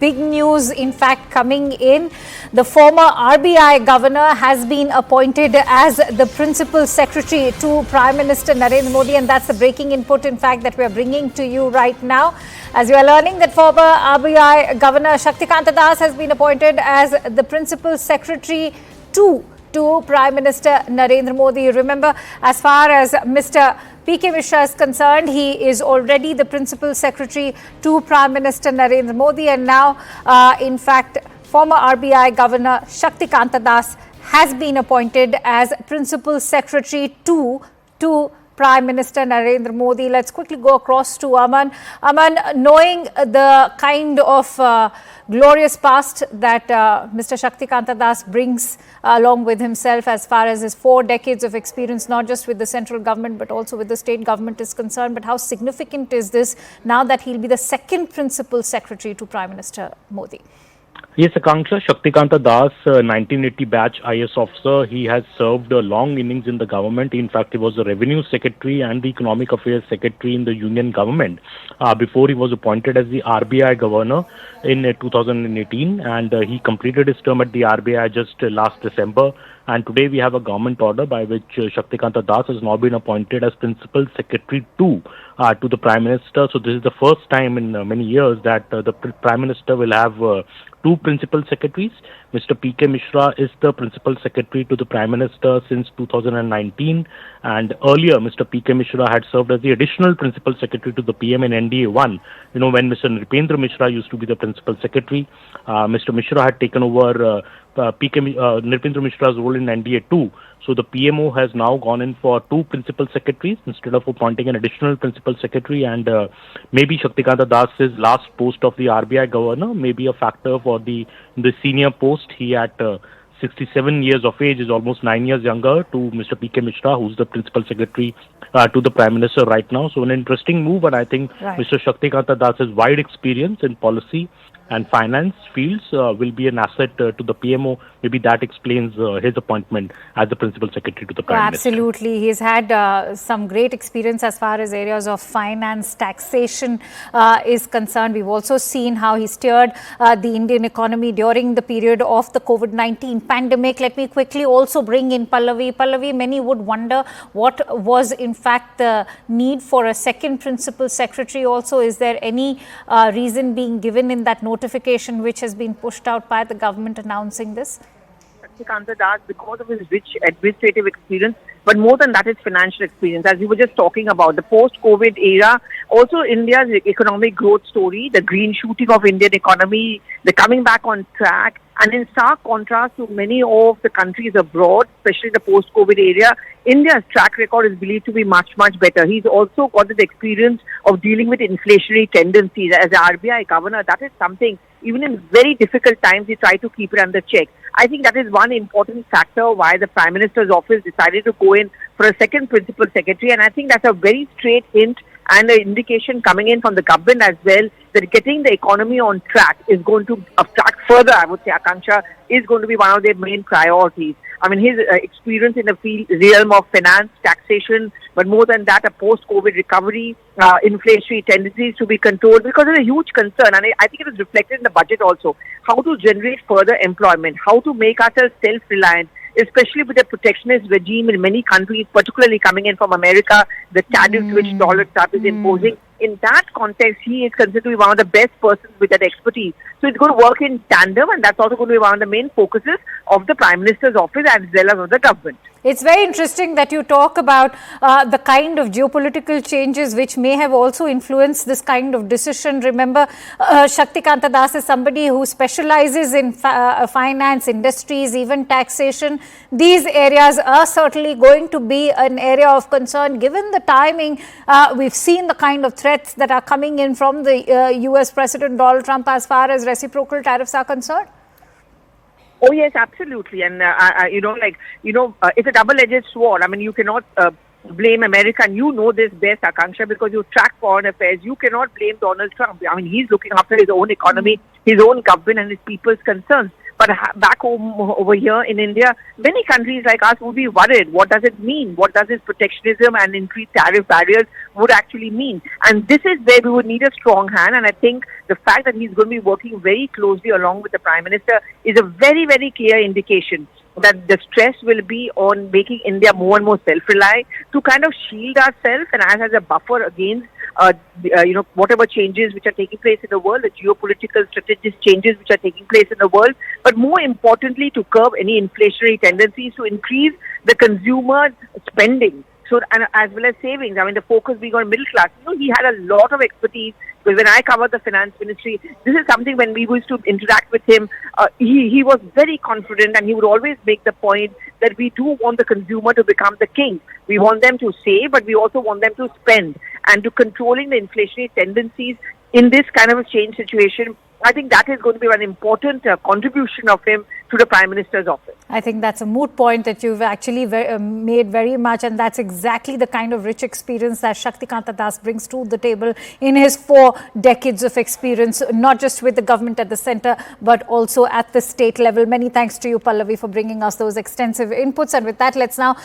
Big news, in fact, coming in. The former RBI governor has been appointed as the principal secretary to Prime Minister Narendra Modi, and that's the breaking input, in fact, that we are bringing to you right now. As you are learning that former RBI governor Shaktikanta Das has been appointed as the principal secretary to Prime Minister Narendra Modi. Remember, as far as Mr. P.K. Mishra is concerned, he is already the principal secretary to Prime Minister Narendra Modi, and now, in fact, former RBI Governor Shaktikanta Das has been appointed as principal secretary to Prime Minister Narendra Modi. Let's quickly go across to Aman. Aman, knowing the kind of glorious past that Mr. Shaktikanta Das brings along with himself as far as his 4 decades of experience, not just with the central government but also with the state government is concerned, but how significant is this now that he'll be the second principal secretary to Prime Minister Modi? Yes, Akanksha, Shaktikanta Das, 1980 batch IS officer. He has served a long innings in the government. In fact, he was the revenue secretary and the economic affairs secretary in the union government before he was appointed as the RBI governor in 2018. And he completed his term at the RBI just last December. And today we have a government order by which Shaktikanta Das has now been appointed as principal secretary to the Prime Minister. So this is the first time in many years that the Prime Minister will have 2 principal secretaries. Mr. P.K. Mishra is the principal secretary to the Prime Minister since 2019, and earlier Mr. P.K. Mishra had served as the additional principal secretary to the PM in NDA-1. You know, when Mr. Nripendra Mishra used to be the principal secretary, Mr. Mishra had taken over Nripendra Mishra's role in NDA-2. So the PMO has now gone in for 2 principal secretaries instead of appointing an additional principal secretary, and maybe Shaktikanta Das's last post of the RBI governor may be a factor for the senior post. He at 67 years of age is almost 9 years younger to Mr. P.K. Mishra, who's the principal secretary to the Prime Minister right now. So an interesting move, and I think Mr. Shaktikanta Das's wide experience in policy and finance fields will be an asset to the PMO. Maybe that explains his appointment as the principal secretary to the Prime Minister. Absolutely. He's had some great experience as far as areas of finance, taxation is concerned. We've also seen how he steered the Indian economy during the period of the COVID-19 pandemic. Let me quickly also bring in Pallavi. Pallavi, many would wonder what was in fact the need for a second principal secretary also. Is there any reason being given in that notification which has been pushed out by the government announcing this? Shaktikanta Das, because of his rich administrative experience, but more than that, his financial experience. As you were just talking about, the post-COVID era, also India's economic growth story, the green shooting of Indian economy, the coming back on track, and in stark contrast to many of the countries abroad, especially the post-COVID area, India's track record is believed to be much, much better. He's also got the experience of dealing with inflationary tendencies. As an RBI governor, that is something, even in very difficult times, he tried to keep it under check. I think that is one important factor why the Prime Minister's office decided to go in for a second principal secretary, and I think that's a very straight hint and an indication coming in from the government as well that getting the economy on track is going to attract further, I would say, Akanksha, is going to be one of their main priorities. I mean, his experience in the realm of finance, taxation, but more than that, a post-COVID recovery, inflationary tendencies to be controlled, because it's a huge concern, and I think it is reflected in the budget also, how to generate further employment, how to make ourselves self-reliant, especially with the protectionist regime in many countries, particularly coming in from America, the tariffs which Donald Trump is imposing. In that context, he is considered to be one of the best persons with that expertise. So it's going to work in tandem, and that's also going to be one of the main focuses of the Prime Minister's office as well as of the government. It's very interesting that you talk about the kind of geopolitical changes which may have also influenced this kind of decision. Remember, Shaktikanta Das is somebody who specializes in finance, industries, even taxation. These areas are certainly going to be an area of concern given the timing. We've seen the kind of threats that are coming in from the US President Donald Trump as far as reciprocal tariffs are concerned. Oh, yes, absolutely. And, it's a double-edged sword. I mean, you cannot blame America, and you know this best, Akanksha, because you track foreign affairs. You cannot blame Donald Trump. I mean, he's looking after his own economy, his own government, and his people's concerns. But back home over here in India, many countries like us would be worried. What does it mean? What does this protectionism and increased tariff barriers would actually mean? And this is where we would need a strong hand. And I think the fact that he's going to be working very closely along with the Prime Minister is a very, very clear indication that the stress will be on making India more and more self-reliant to kind of shield ourselves and as a buffer against, whatever changes which are taking place in the world, the geopolitical strategic changes which are taking place in the world, but more importantly to curb any inflationary tendencies to increase the consumer spending. So, and as well as savings. I mean, the focus being on middle class. He had a lot of expertise. Because when I covered the finance ministry, this is something when we used to interact with him, he was very confident and he would always make the point that we do want the consumer to become the king. We want them to save, but we also want them to spend. And to controlling the inflationary tendencies in this kind of a change situation, I think that is going to be an important contribution of him to the Prime Minister's office. I think that's a moot point that you've actually made very much, and that's exactly the kind of rich experience that Shaktikanta Das brings to the table in his 4 decades of experience, not just with the government at the centre, but also at the state level. Many thanks to you, Pallavi, for bringing us those extensive inputs. And with that, let's now